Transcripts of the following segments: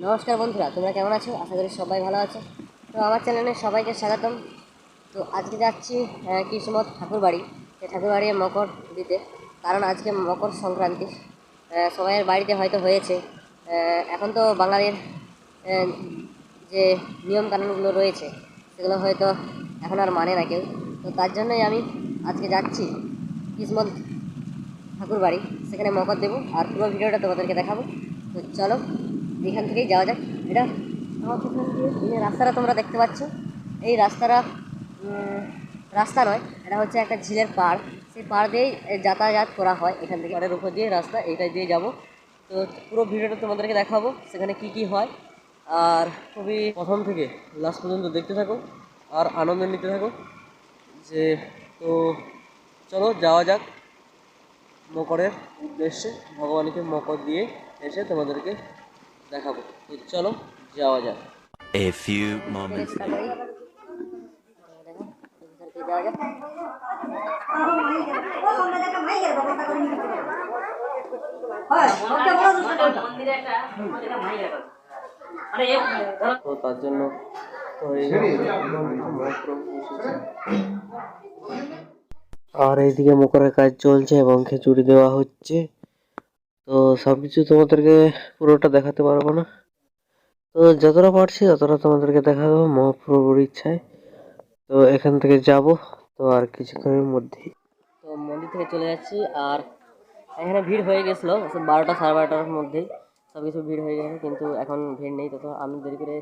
নমস্কার বন্ধুরা, তোমরা কেমন আছো? আশা করি সবাই ভালো আছো। তো আমার চ্যানেলে সবাইকে স্বাগতম। তো আজকে যাচ্ছি কৃষ্ণমঠ ঠাকুরবাড়ি, সেই ঠাকুরবাড়ি মকর দিতে। কারণ আজকে মকর সংক্রান্তি। সবাইয়ের বাড়িতে হয়তো হয়েছে। এখন তো বাঙালির যে নিয়মকানুনগুলো রয়েছে সেগুলো হয়তো এখন আর মানে না কেউ। তো তার জন্যই আমি আজকে যাচ্ছি কৃষ্ণমঠ ঠাকুরবাড়ি, সেখানে মকর দেবো আর পুরো ভিডিওটা তোমাদেরকে দেখাবো। তো চলো এখান থেকেই যাওয়া যাক। এটা আমার পিছন দিয়ে এই রাস্তাটা তোমরা দেখতে পাচ্ছ, এই রাস্তাটা রাস্তা নয়, এটা হচ্ছে একটা ঝিলের পাড়। সেই পাড় দিয়েই যাতায়াত করা হয় এখান থেকে। পাড়ের উপর দিয়ে রাস্তা, এইটাই দিয়ে যাব। তো পুরো ভিডিওটা তোমাদেরকে দেখাবো সেখানে কি কি হয়। আর খুবই প্রথম থেকে লাস্ট পর্যন্ত দেখতে থাকো আর আনন্দ নিতে থাকো। যে তো চলো যাওয়া যাক মকরের উদ্দেশ্যে, ভগবানকে মকর দিয়ে এসে তোমাদেরকে দেখাবো। তো চলো যাওয়া যাক। A few moments later. তো তার জন্য তো আর এইদিকে মকরের কাজ চলছে এবং খিচুড়ি দেওয়া হচ্ছে। তো সবকিছু তোমাদেরকে পুরোটা দেখাতে পারবো না, তো যতটা পারছি ততটা তোমাদেরকে দেখা দেবো মহাপ্রভুর ইচ্ছায়। তো এখান থেকে যাব, তো আর কিছুক্ষণের মধ্যেই তো মন্দির থেকে চলে যাচ্ছি। আর এখানে ভিড় হয়ে গেছিলো 12টা সাড়ে 12টার মধ্যেই সব কিছু ভিড় হয়ে গেছে, কিন্তু এখন ভিড় নেই। তো আমি দেরি করে,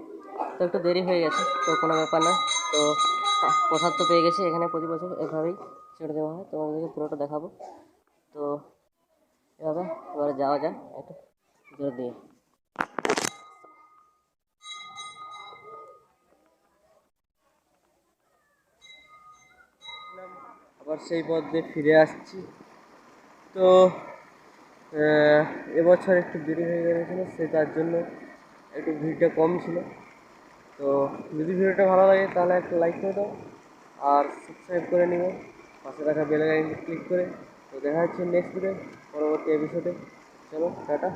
তো একটু দেরি হয়ে গেছে, তো কোনো ব্যাপার না। তো প্রসাদ তো পেয়ে গেছি, এখানে প্রতি বছর এভাবেই ছেড়ে দেওয়া হয়, তোমাদেরকে পুরোটা দেখাবো। তো এভাবে এবারে যাওয়া যায় একটু জোর দিয়ে। আবার সেই পথ দিয়ে ফিরে আসছি। তো এবছর একটু দেরি হয়ে গেছিলো, সে তার জন্য একটু ভিড়টা কম ছিল। তো যদি ভিডিওটা ভালো লাগে তাহলে একটা লাইক করে দাও আর সাবস্ক্রাইব করে নিও, পাশে রাখা বেল আইকনে ক্লিক করে। তো দেখা হচ্ছে নেক্সট ভিডিও, পরবর্তী এপিসোডে। চলো টাটা।